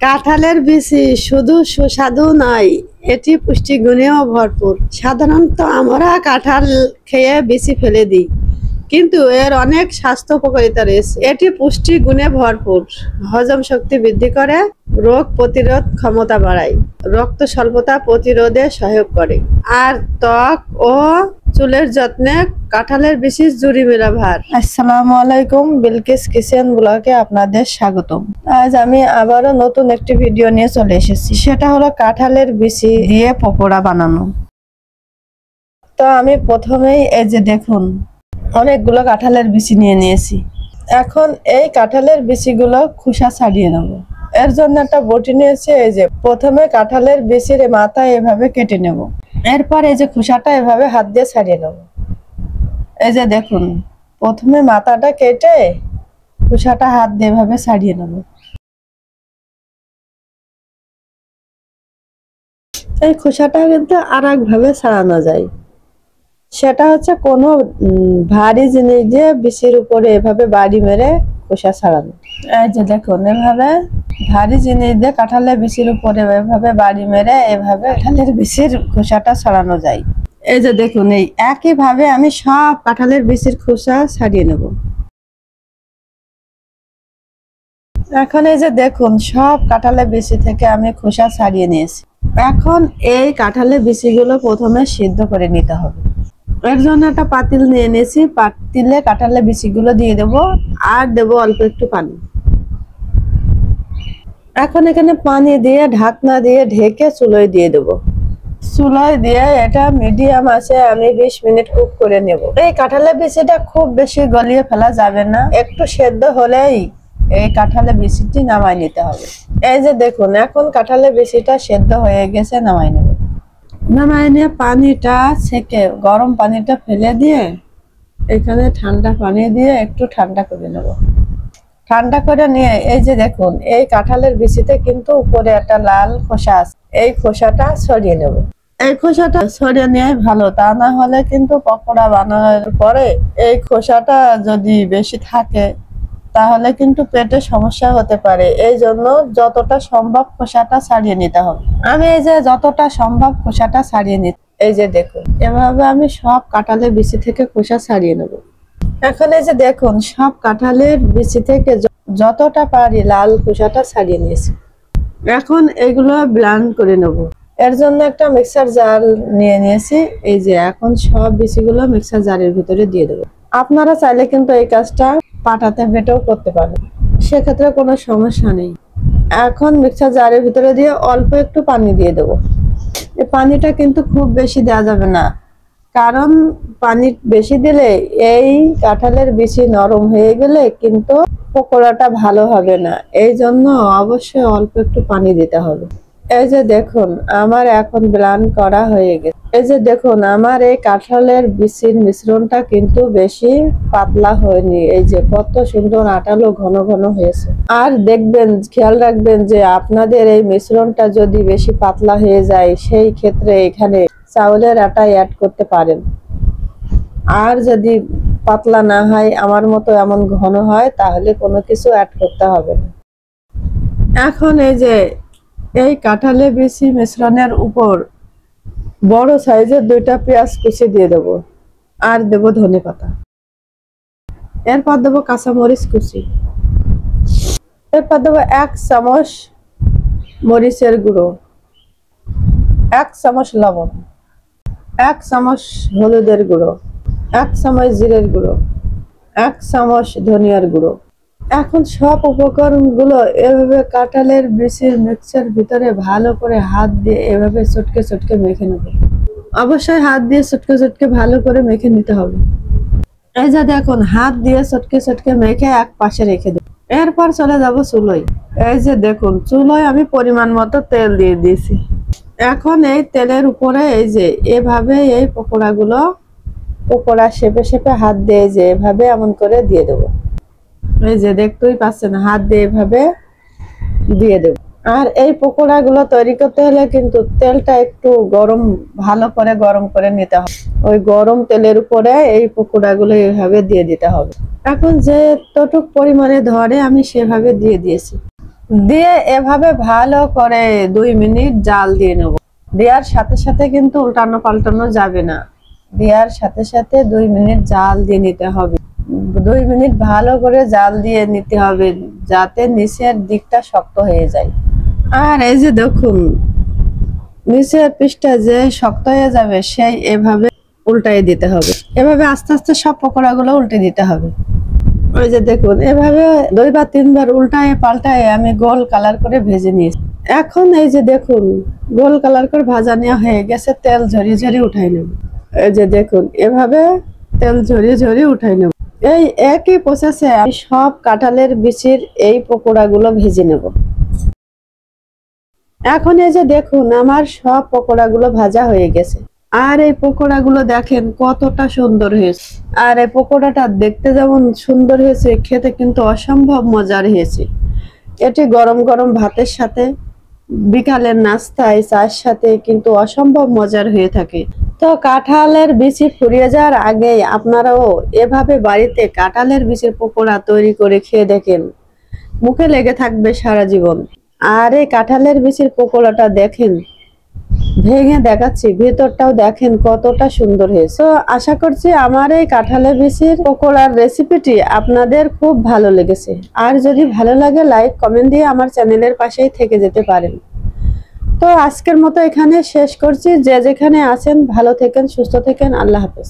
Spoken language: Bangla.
কাঁঠালের বিচি শুধু সুস্বাদু নয়, এটি পুষ্টিগুণেও ভরপুর। সাধারণত আমরা কাঁঠাল খেয়ে বিচি ফেলে দিই, কিন্তু এর অনেক স্বাস্থ্য উপকারিতা রয়েছে। এটি পুষ্টিগুণে ভরপুর, হজম শক্তি বৃদ্ধি করে, রোগ প্রতিরোধ ক্ষমতা বাড়ায়, রক্ত স্বল্পতা প্রতিরোধে সহায়ক করে, আর ত্বক ও চুলের যত্নে কাঁঠালের বিচি জুড়ি মেলা ভার। আসসালামু আলাইকুম, বিলকিস কিচেন ব্লগে আপনাদের স্বাগতম। আজ আমি আবারও নতুন একটি ভিডিও নিয়ে চলে এসেছি। সেটা হলো কাঁঠালের বিচি দিয়ে পকোড়া বানানো। তো আমি প্রথমেই এই যে দেখুন, অনেকগুলো কাঁঠালের বিচি নিয়ে নিয়েছি। এখন এই কাঁঠালের বিচিগুলো খোসা ছাড়িয়ে নেব। এর জন্য একটা বটি নিয়েছি। এই যে প্রথমে কাঁঠালের বিচির মাথা এভাবে কেটে নেব। এরপর এই যে খোসাটা এভাবে হাত দিয়ে ছাড়িয়ে নেব। এই যে দেখুন, প্রথমে মাথাটা কেটে খোসাটা হাত দিয়ে এভাবে ছাড়িয়ে নেব। এই খোসাটা কিন্তু আর একভাবে ছাড়ানো যায়। সেটা হচ্ছে কোনো ভারী জিনিস দিয়ে বিচির উপরে এভাবে বাড়ি মেরে খোসা ছাড়ানো। এই যে দেখুন, এভাবে ভারী জিনিস দিয়ে কাঁঠালের বিচির উপরে এভাবে বাড়ি মেরে এভাবে কাঁঠালের বিচির খোসাটা ছাড়ানো যায়। এই যে দেখুন, এই একইভাবে আমি সব কাঁঠালের বিচির খোসা ছাড়িয়ে নেব। এখন এই যে দেখুন, সব কাঁঠালের বিচি থেকে আমি খোসা ছাড়িয়ে নিয়েছি। এখন এই কাঁঠালের বিচিগুলো প্রথমে সিদ্ধ করে নিতে হবে। এর জন্য একটা পাতিল নিয়ে নিয়েছি। পাতিলে কাঁঠালের বিচিগুলো দিয়ে দেবো, আর দেবো অল্প একটু পানি। এখন এখানে পানি দিয়ে ঢাকনা দিয়ে ঢেকে চুলোয় দিয়ে দেবো। চুলোয় দিয়ে এটা মিডিয়াম আছে আমি 20 মিনিট কুক করে নেব। এই কাঁঠালের বিচিটা খুব বেশি গলিয়ে ফেলা যাবে না, একটু সেদ্ধ হলেই এই কাঁঠালের বিচিটি নামাই নিতে হবে। এই যে দেখুন, এখন কাঁঠালের বিচিটা সেদ্ধ হয়ে গেছে, নামাই নেব। নামাই নিয়ে পানিটা ছেঁকে গরম পানিটা ফেলে দিয়ে এখানে ঠান্ডা পানি দিয়ে একটু ঠান্ডা করে নেব। ঠান্ডা করে নিয়ে এই যে দেখুন, এই কাঁঠালের বিচিতে কিন্তু উপরে একটা লাল খোসা আছে, এই খোসাটা ছড়িয়ে নেব। এই খোসাটা ছড়িয়ে নিয়ে ভালো, তা না হলে কিন্তু পকোড়া বানানোর পরে এই খোসাটা যদি বেশি থাকে তাহলে কিন্তু পেটে সমস্যা হতে পারে। এই জন্য যতটা সম্ভব খোসাটা ছাড়িয়ে নিতে হবে। আমি এই যে যতটা সম্ভব খোসাটা ছাড়িয়ে নিতে, এই যে দেখুন এভাবে আমি সব কাঁঠালের বিচি থেকে খোসা ছাড়িয়ে নেব। এখন এই যে দেখুন, সব কাঁঠালের বিচি থেকে যতটা পারি লাল খোসাটা ছাড়িয়ে নিয়েছি। এখন এগুলো ব্লেন্ড করে নেব। এর জন্য একটা মিক্সার জার নিয়ে নিয়েছি। এই যে এখন সব বিচিগুলো মিক্সার জারের ভিতরে দিয়ে দেবো। আপনারা চাইলে কিন্তু এই কাজটা পাটাতে বেটেও করতে পারেন, সেক্ষেত্রে কোনো সমস্যা নেই। এখন মিক্সার জারের ভিতরে দিয়ে অল্প একটু পানি দিয়ে দেবো। এই পানিটা কিন্তু খুব বেশি দেওয়া যাবে না, কারণ পানি বেশি দিলে এই কাঁঠালের বিচি নরম হয়ে গেলে কিন্তু পকোড়াটা ভালো হবে না। এই জন্য অবশ্যই অল্প একটু পানি দিতে হবে। এই যে দেখুন, আমার এখন ব্লেন্ড করা হয়ে গেছে। এই যে দেখুন, আমার এই কাঁঠালের বিচির মিশ্রণটা কিন্তু বেশি পাতলা হয়নি। এই যে কত সুন্দর আঠালো ঘন ঘন হয়েছে। আর দেখবেন, খেয়াল রাখবেন যে আপনাদের এই মিশ্রণটা যদি বেশি পাতলা হয়ে যায়, সেই ক্ষেত্রে এখানে চাউলের আটা অ্যাড করতে পারেন। আর যদি পাতলা না হয়, আমার মতো এমন ঘন হয়, তাহলে কোনো কিছু অ্যাড করতে হবে না। এখন এই যে এই কাঁঠালের বিচি মিশ্রণের উপর বড় সাইজের 2টা পেঁয়াজ কুচি দিয়ে দেব, আর দেব ধনেপাতা। এরপর দেবো কাঁচামরিচ কুচি। এরপর দেবো 1 চামচ মরিচের গুঁড়ো, 1 চামচ লবণ, 1 চামচ হলুদের গুঁড়ো, 1 চামচ জিরের গুঁড়ো, 1 চামচ ধনিয়ার গুঁড়ো। এখন সব উপকরণগুলো এভাবে কাঁঠালের বিচির মিক্সচার ভিতরে ভালো করে হাত দিয়ে এভাবে চটকে চটকে মেখে নেব। অবশ্যই হাত দিয়ে চটকে চটকে ভালো করে মেখে নিতে হবে। এই যে দেখুন, হাত দিয়ে চটকে চটকে মেখে এক পাশে রেখে দেব। এরপর চলে যাব চুলোয়। এই যে দেখুন, চুলোয় আমি পরিমাণ মতো তেল দিয়ে দিয়েছি। এখন এই তেলের উপরে এই যে এভাবে এই পকোড়া শেপে শেপে হাত দিয়ে যে এভাবে এমন করে দিয়ে দেবো। এই যে দেখতেই পাচ্ছেন, হাত দিয়ে এভাবে দিয়ে দেব। আর এই পকোড়া গুলো তৈরি করতে হলে কিন্তু তেলটা একটু ভালো করে গরম করে নিতে হবে। ওই গরম তেলের উপরে এই পকোড়া গুলো এইভাবে দিয়ে দিতে হবে। এখন যে যতটুকু পরিমাণে ধরে আমি সেভাবে দিয়ে দিয়েছি। দিয়ে এভাবে ভালো করে 2 মিনিট জাল দিয়ে নেব। দেওয়ার সাথে সাথে কিন্তু উল্টানো পাল্টানো যাবে না, দেওয়ার সাথে সাথে 2 মিনিট জাল দিয়ে নিতে হবে। 2 মিনিট ভালো করে জাল দিয়ে নিতে হবে যাতে নিচের দিকটা শক্ত হয়ে যায়। আর এই যে দেখুন নিচের পিঠটা যে শক্ত হয়ে যাবে সেই এভাবে উল্টাই দিতে হবে। এভাবে আস্তে আস্তে সব পকোড়াগুলো উল্টে দিতে হবে। ওই যে দেখুন এভাবে 2 বা 3 বার উল্টায় পাল্টায় আমি গোল কালার করে ভেজে নিয়েছি। এখন এই যে দেখুন গোল কালার করে ভাজা নেওয়া হয়ে গেছে, তেল ঝরিয়ে ঝরিয়ে উঠাই নেব। এই যে দেখুন এভাবে তেল ঝরিয়ে ঝরিয়ে উঠাই নেব। এই একই প্রসেসে আমি সব কাঁঠালের বিচির এই পকোড়াগুলো ভেজে নেব। এখন এই যে দেখুন আমার সব পকোড়াগুলো ভাজা হয়ে গেছে। আর এই পকোড়াগুলো দেখেন কতটা সুন্দর হয়েছে। আর এই পকোড়াটা দেখতে যেমন সুন্দর হয়েছে, খেতে কিন্তু অসম্ভব মজার হয়েছে। এটি গরম গরম ভাতের সাথে, বিকালের নাস্তায় চায়ের সাথে কিন্তু অসম্ভব মজার হয়ে থাকে। তো কাঁঠালের বিচি ফুরিয়ে যাওয়ার আগেই আপনারাও এভাবে বাড়িতে কাঁঠালের বিচির পকোড়া তৈরি করে খেয়ে দেখেন, মুখে লেগে থাকবে সারা জীবন। আর এই কাঁঠালের বিচির পকোড়াটা দেখেন, ভেঙে দেখাচ্ছি, ভেতরটাও দেখেন কতটা সুন্দর হয়েছে। তো আশা করছি আমার এই কাঁঠালের বিচির পকোড়ার রেসিপিটি আপনাদের খুব ভালো লেগেছে। আর যদি ভালো লাগে লাইক কমেন্ট দিয়ে আমার চ্যানেলের পাশেই থেকে যেতে পারেন। তো আজকের মতো এখানে শেষ করছি। যে যেখানে আছেন ভালো থেকেন, সুস্থ থেকেন। আল্লাহ হাফেজ।